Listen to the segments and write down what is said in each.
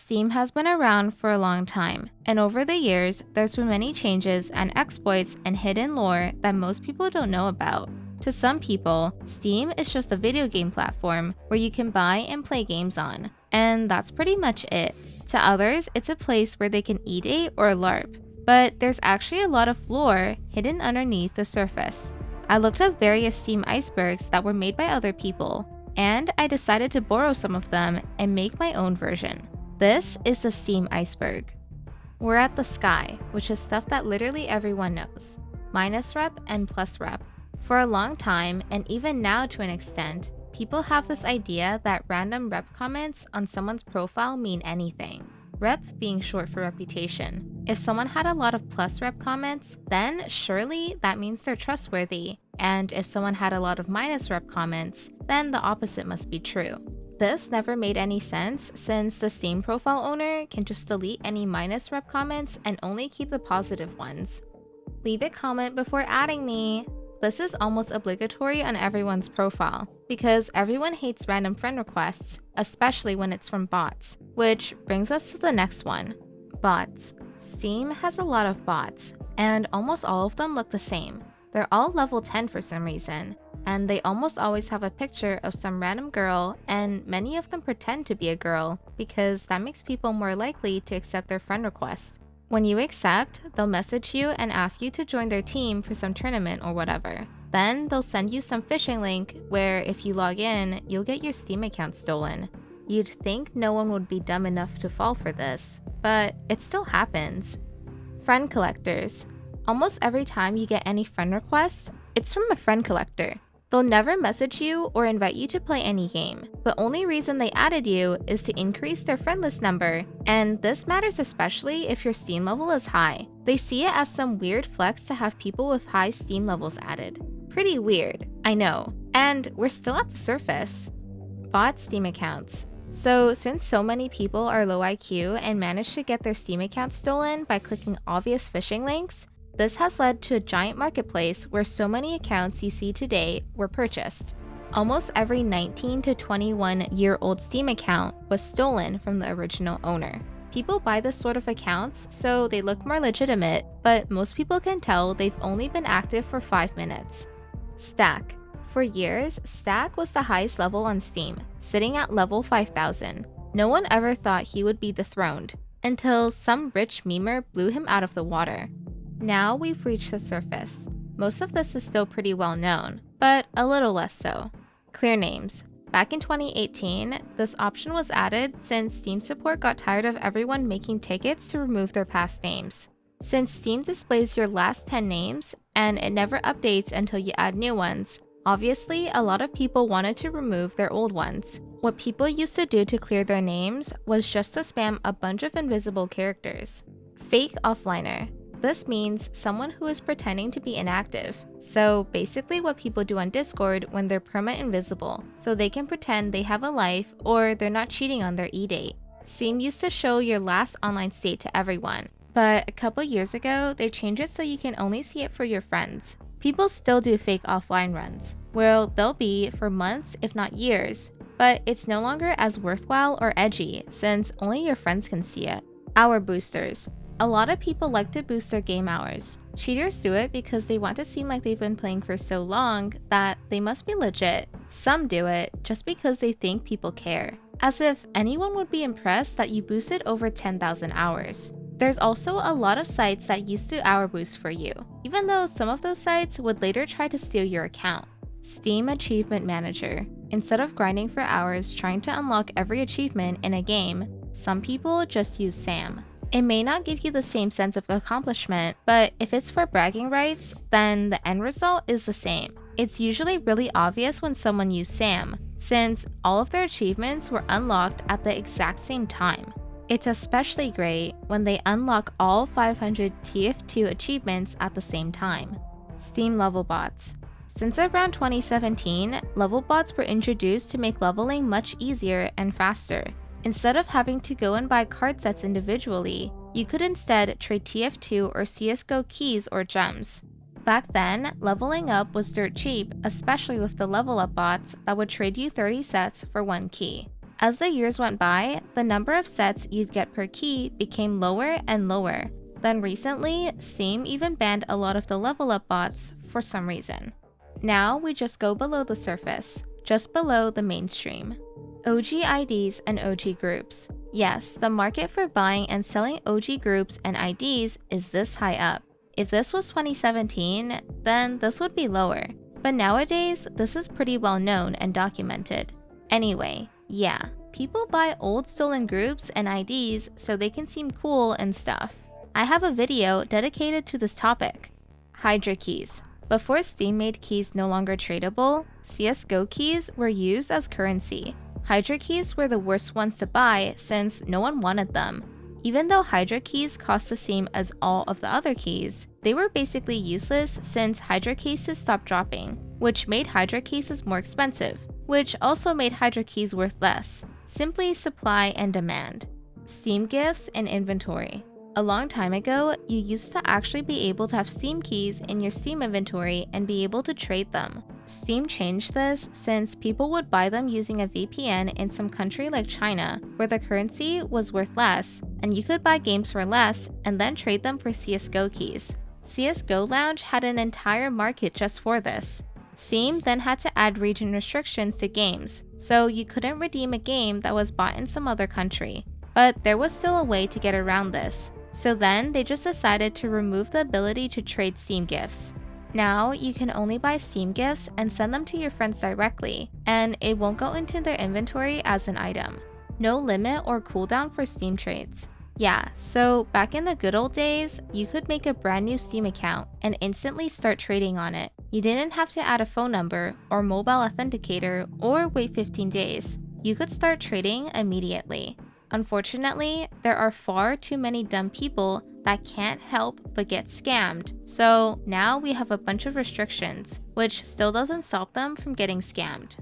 Steam has been around for a long time, and over the years, there's been many changes and exploits and hidden lore that most people don't know about. To some people, Steam is just a video game platform where you can buy and play games on, and that's pretty much it. To others, it's a place where they can eat or LARP, but there's actually a lot of lore hidden underneath the surface. I looked up various Steam Icebergs that were made by other people, and I decided to borrow some of them and make my own version. This is the Steam Iceberg. We're at the sky, which is stuff that literally everyone knows. Minus rep and plus rep. For a long time, and even now to an extent, people have this idea that random rep comments on someone's profile mean anything. Rep being short for reputation. If someone had a lot of plus rep comments, then surely that means they're trustworthy. And if someone had a lot of minus rep comments, then the opposite must be true. This never made any sense since the Steam profile owner can just delete any minus rep comments and only keep the positive ones. Leave a comment before adding me. This is almost obligatory on everyone's profile because everyone hates random friend requests, especially when it's from bots. Which brings us to the next one. Bots. Steam has a lot of bots, and almost all of them look the same. They're all level 10 for some reason, and they almost always have a picture of some random girl, and many of them pretend to be a girl because that makes people more likely to accept their friend request. When you accept, they'll message you and ask you to join their team for some tournament or whatever. Then they'll send you some phishing link where if you log in, you'll get your Steam account stolen. You'd think no one would be dumb enough to fall for this, but it still happens. Friend collectors. Almost every time you get any friend request, it's from a friend collector. They'll never message you or invite you to play any game. The only reason they added you is to increase their friend list number, and this matters especially if your Steam level is high. They see it as some weird flex to have people with high Steam levels added. Pretty weird, I know, and we're still at the surface. Bot Steam accounts. So since so many people are low IQ and manage to get their Steam account stolen by clicking obvious phishing links, this has led to a giant marketplace where so many accounts you see today were purchased. Almost every 19 to 21-year-old Steam account was stolen from the original owner. People buy this sort of accounts so they look more legitimate, but most people can tell they've only been active for 5 minutes. Stack. For years, Stack was the highest level on Steam, sitting at level 5000. No one ever thought he would be dethroned, until some rich memer blew him out of the water. Now we've reached the surface. Most of this is still pretty well known, but a little less so. Clear names. Back in 2018, this option was added since Steam support got tired of everyone making tickets to remove their past names. Since Steam displays your last 10 names, and it never updates until you add new ones, obviously a lot of people wanted to remove their old ones. What people used to do to clear their names was just to spam a bunch of invisible characters. Fake offliner. This means someone who is pretending to be inactive. So basically what people do on Discord when they're perma invisible, so they can pretend they have a life or they're not cheating on their e-date. Steam used to show your last online state to everyone, but a couple years ago they changed it so you can only see it for your friends. People still do fake offline runs, where they'll be for months if not years, but it's no longer as worthwhile or edgy since only your friends can see it. Hour boosters. A lot of people like to boost their game hours. Cheaters do it because they want to seem like they've been playing for so long that they must be legit. Some do it just because they think people care. As if anyone would be impressed that you boosted over 10,000 hours. There's also a lot of sites that used to hour boost for you, even though some of those sites would later try to steal your account. Steam Achievement Manager. Instead of grinding for hours trying to unlock every achievement in a game, some people just use SAM. It may not give you the same sense of accomplishment, but if it's for bragging rights, then the end result is the same. It's usually really obvious when someone used SAM, since all of their achievements were unlocked at the exact same time. It's especially great when they unlock all 500 TF2 achievements at the same time. Steam level bots. Since around 2017, level bots were introduced to make leveling much easier and faster. Instead of having to go and buy card sets individually, you could instead trade TF2 or CSGO keys or gems. Back then, leveling up was dirt cheap, especially with the level up bots that would trade you 30 sets for 1 key. As the years went by, the number of sets you'd get per key became lower and lower. Then recently, Steam even banned a lot of the level up bots for some reason. Now we just go below the surface, just below the mainstream. OG IDs and OG groups. Yes, the market for buying and selling OG groups and IDs is this high up. If this was 2017, then this would be lower. But nowadays, this is pretty well known and documented. Anyway, yeah, people buy old stolen groups and IDs so they can seem cool and stuff. I have a video dedicated to this topic. Hydra keys. Before Steam made keys no longer tradable, CSGO keys were used as currency. Hydra keys were the worst ones to buy since no one wanted them. Even though Hydra keys cost the same as all of the other keys, they were basically useless since Hydra cases stopped dropping, which made Hydra cases more expensive, which also made Hydra keys worth less. Simply supply and demand. Steam gifts and inventory. A long time ago, you used to actually be able to have Steam keys in your Steam inventory and be able to trade them. Steam changed this since people would buy them using a VPN in some country like China, where the currency was worth less, and you could buy games for less and then trade them for CSGO keys. CSGO Lounge had an entire market just for this. Steam then had to add region restrictions to games, so you couldn't redeem a game that was bought in some other country. But there was still a way to get around this. So then they just decided to remove the ability to trade Steam gifts. Now you can only buy Steam gifts and send them to your friends directly, and it won't go into their inventory as an item. No limit or cooldown for Steam trades. Yeah, so back in the good old days, you could make a brand new Steam account and instantly start trading on it. You didn't have to add a phone number or mobile authenticator or wait 15 days. You could start trading immediately. Unfortunately, there are far too many dumb people that can't help but get scammed. So now we have a bunch of restrictions, which still doesn't stop them from getting scammed.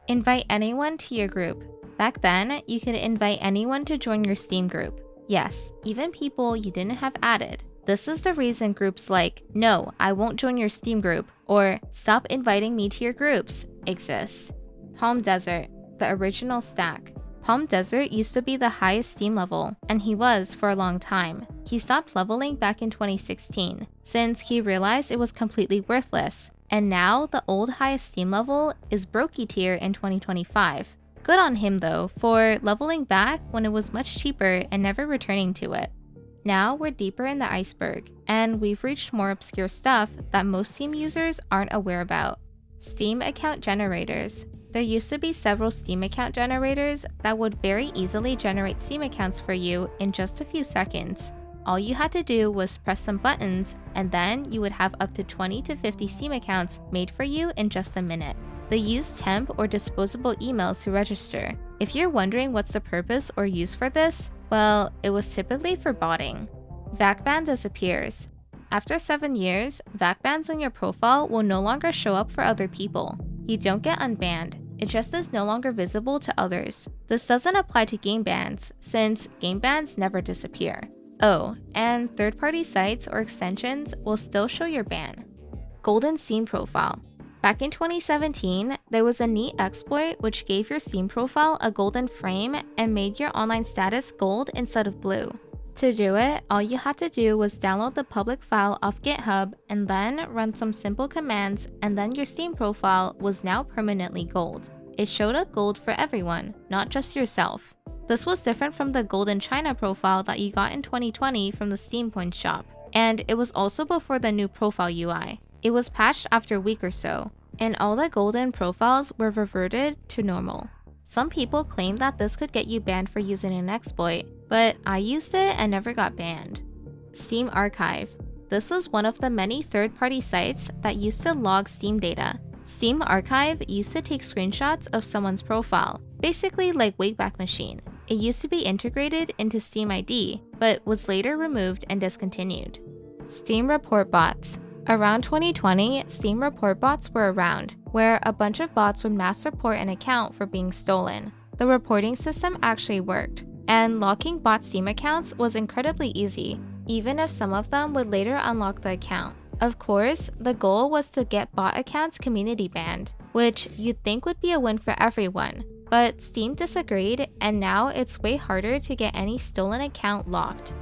Invite anyone to your group. Back then, you could invite anyone to join your Steam group. Yes, even people you didn't have added. This is the reason groups like, "No, I won't join your Steam group," or "Stop inviting me to your groups" exist. Palm Desert, the original stack. Palm Desert used to be the highest Steam level, and he was for a long time. He stopped leveling back in 2016, since he realized it was completely worthless, and now the old highest Steam level is Brokey tier in 2025. Good on him though, for leveling back when it was much cheaper and never returning to it. Now we're deeper in the iceberg, and we've reached more obscure stuff that most Steam users aren't aware about. Steam account generators. There used to be several Steam account generators that would very easily generate Steam accounts for you in just a few seconds. All you had to do was press some buttons, and then you would have up to 20 to 50 Steam accounts made for you in just a minute. They used temp or disposable emails to register. If you're wondering what's the purpose or use for this, well, it was typically for botting. VAC disappears. After 7 years, VAC bans on your profile will no longer show up for other people. You don't get unbanned, it just is no longer visible to others. This doesn't apply to game bans, since game bans never disappear. Oh, and third-party sites or extensions will still show your ban. Golden Steam profile. Back in 2017, there was a neat exploit which gave your Steam profile a golden frame and made your online status gold instead of blue. To do it, all you had to do was download the public file off GitHub and then run some simple commands, and then your Steam profile was now permanently gold. It showed up gold for everyone, not just yourself. This was different from the Golden China profile that you got in 2020 from the Steam Points shop, and it was also before the new profile UI. It was patched after a week or so, and all the golden profiles were reverted to normal. Some people claim that this could get you banned for using an exploit, but I used it and never got banned. Steam Archive. This was one of the many third-party sites that used to log Steam data. Steam Archive used to take screenshots of someone's profile, basically like Wayback Machine. It used to be integrated into Steam ID, but was later removed and discontinued. Steam Report Bots. Around 2020, Steam Report Bots were around, where a bunch of bots would mass report an account for being stolen. The reporting system actually worked, and locking bot Steam accounts was incredibly easy, even if some of them would later unlock the account. Of course, the goal was to get bot accounts community banned, which you'd think would be a win for everyone. But Steam disagreed, and now it's way harder to get any stolen account locked.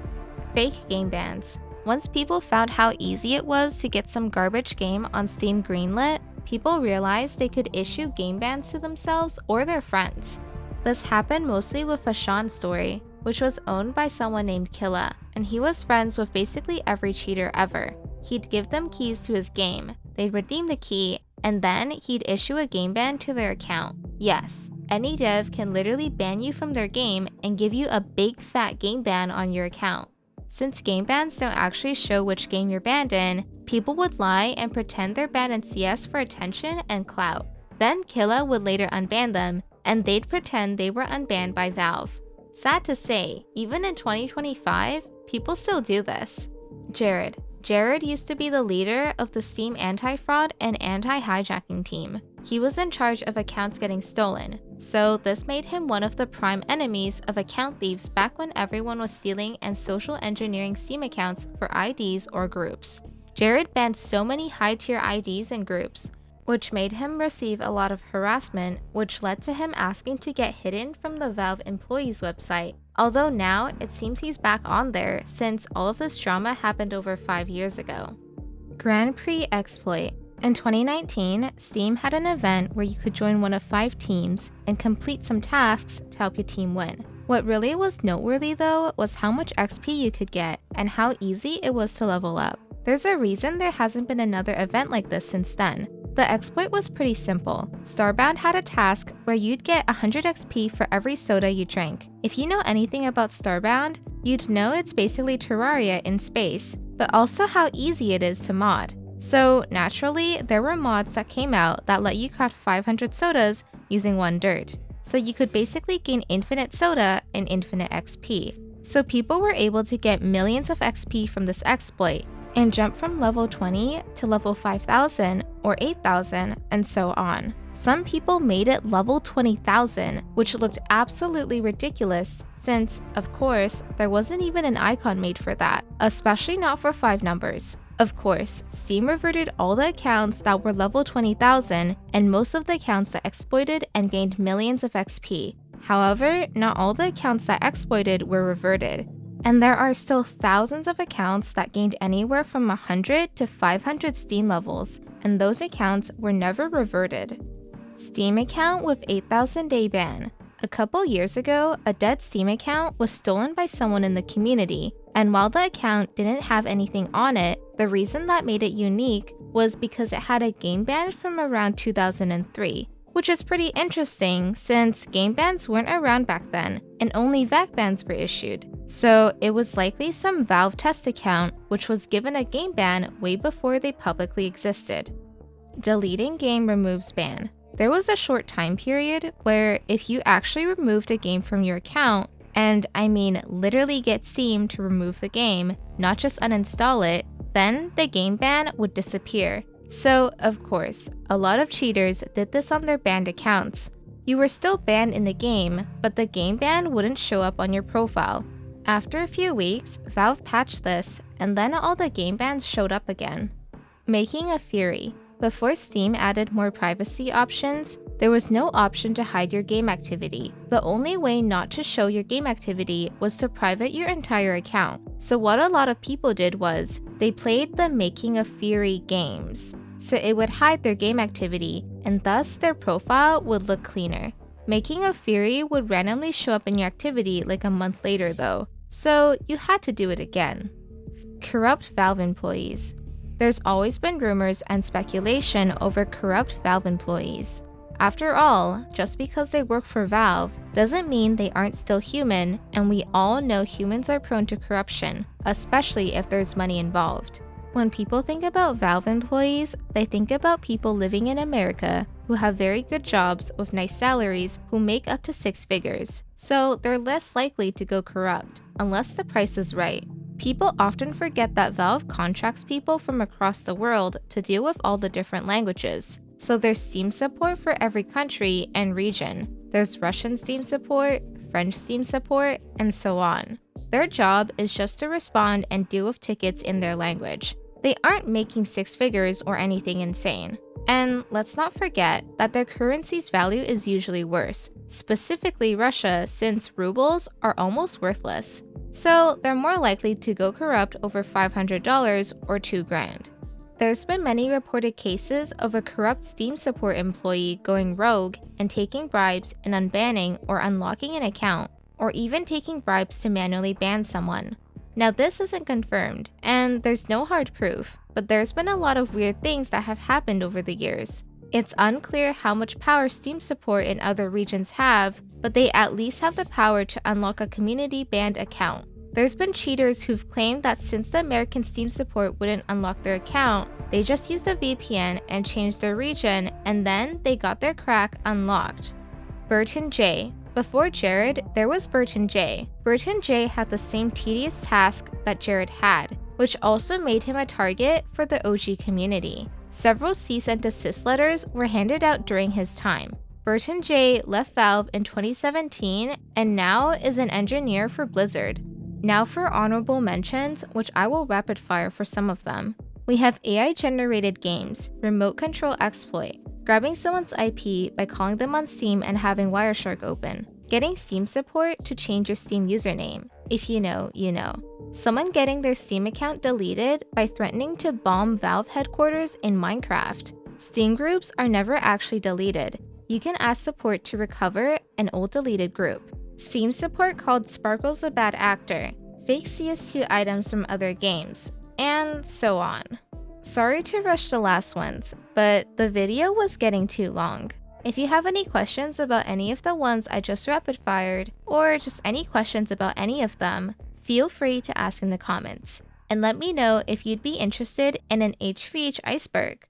Fake game bans. Once people found how easy it was to get some garbage game on Steam greenlit, people realized they could issue game bans to themselves or their friends. This happened mostly with Fashawn Story, which was owned by someone named Killa, and he was friends with basically every cheater ever. He'd give them keys to his game, they'd redeem the key, and then he'd issue a game ban to their account. Yes, any dev can literally ban you from their game and give you a big fat game ban on your account. Since game bans don't actually show which game you're banned in, people would lie and pretend they're banned in CS for attention and clout. Then Killa would later unban them, and they'd pretend they were unbanned by Valve. Sad to say, even in 2025, people still do this. Jared used to be the leader of the Steam anti-fraud and anti-hijacking team. He was in charge of accounts getting stolen, so this made him one of the prime enemies of account thieves back when everyone was stealing and social engineering Steam accounts for IDs or groups. Jared banned so many high-tier IDs and groups, which made him receive a lot of harassment, which led to him asking to get hidden from the Valve employees website. Although now, it seems he's back on there since all of this drama happened over 5 years ago. Grand Prix exploit. In 2019, Steam had an event where you could join one of 5 teams and complete some tasks to help your team win. What really was noteworthy though was how much XP you could get and how easy it was to level up. There's a reason there hasn't been another event like this since then. The exploit was pretty simple. Starbound had a task where you'd get 100 XP for every soda you drank. If you know anything about Starbound, you'd know it's basically Terraria in space, but also how easy it is to mod. So naturally, there were mods that came out that let you craft 500 sodas using 1 dirt. So you could basically gain infinite soda and infinite XP. So people were able to get millions of XP from this exploit, and jump from level 20 to level 5,000 or 8,000 and so on. Some people made it level 20,000, which looked absolutely ridiculous since, of course, there wasn't even an icon made for that, especially not for 5 numbers. Of course, Steam reverted all the accounts that were level 20,000 and most of the accounts that exploited and gained millions of XP. However, not all the accounts that exploited were reverted. And there are still thousands of accounts that gained anywhere from 100 to 500 Steam levels, and those accounts were never reverted. Steam account with 8,000 day ban. A couple years ago, a dead Steam account was stolen by someone in the community, and while the account didn't have anything on it, the reason that made it unique was because it had a game ban from around 2003. Which is pretty interesting since game bans weren't around back then and only VAC bans were issued. So it was likely some Valve test account which was given a game ban way before they publicly existed. Deleting game removes ban. There was a short time period where if you actually removed a game from your account, and I mean literally get Steam to remove the game, not just uninstall it, then the game ban would disappear. So, of course, a lot of cheaters did this on their banned accounts. You were still banned in the game, but the game ban wouldn't show up on your profile. After a few weeks, Valve patched this, and then all the game bans showed up again. Making a Fury. Before Steam added more privacy options, there was no option to hide your game activity. The only way not to show your game activity was to private your entire account. So what a lot of people did was, they played the Making a Fury games. So it would hide their game activity, and thus their profile would look cleaner. Making a Fury would randomly show up in your activity like a month later though, so you had to do it again. Corrupt Valve employees. There's always been rumors and speculation over corrupt Valve employees. After all, just because they work for Valve doesn't mean they aren't still human, and we all know humans are prone to corruption, especially if there's money involved. When people think about Valve employees, they think about people living in America who have very good jobs with nice salaries who make up to 6 figures, so they're less likely to go corrupt, unless the price is right. People often forget that Valve contracts people from across the world to deal with all the different languages. So there's Steam support for every country and region. There's Russian Steam support, French Steam support, and so on. Their job is just to respond and deal with tickets in their language. They aren't making 6 figures or anything insane. And let's not forget that their currency's value is usually worse, specifically Russia, since rubles are almost worthless. So they're more likely to go corrupt over $500 or $2,000. There's been many reported cases of a corrupt Steam support employee going rogue and taking bribes and unbanning or unlocking an account, or even taking bribes to manually ban someone. Now this isn't confirmed, and there's no hard proof, but there's been a lot of weird things that have happened over the years. It's unclear how much power Steam support in other regions have, but they at least have the power to unlock a community-banned account. There's been cheaters who've claimed that since the American Steam support wouldn't unlock their account, they just used a VPN and changed their region, and then they got their crack unlocked. Burton J. Before Jared, there was Burton J. Burton J had the same tedious task that Jared had, which also made him a target for the OG community. Several cease and desist letters were handed out during his time. Burton J left Valve in 2017 and now is an engineer for Blizzard. Now for honorable mentions, which I will rapid fire for some of them. We have AI-generated games, remote control exploit, grabbing someone's IP by calling them on Steam and having Wireshark open, getting Steam support to change your Steam username. If you know, you know. Someone getting their Steam account deleted by threatening to bomb Valve headquarters in Minecraft. Steam groups are never actually deleted. You can ask support to recover an old deleted group. Steam support called Sparkles the Bad Actor, fake CS2 items from other games, and so on. Sorry to rush the last ones, but the video was getting too long. If you have any questions about any of the ones I just rapid fired, or just any questions about any of them, feel free to ask in the comments. And let me know if you'd be interested in an H3H iceberg.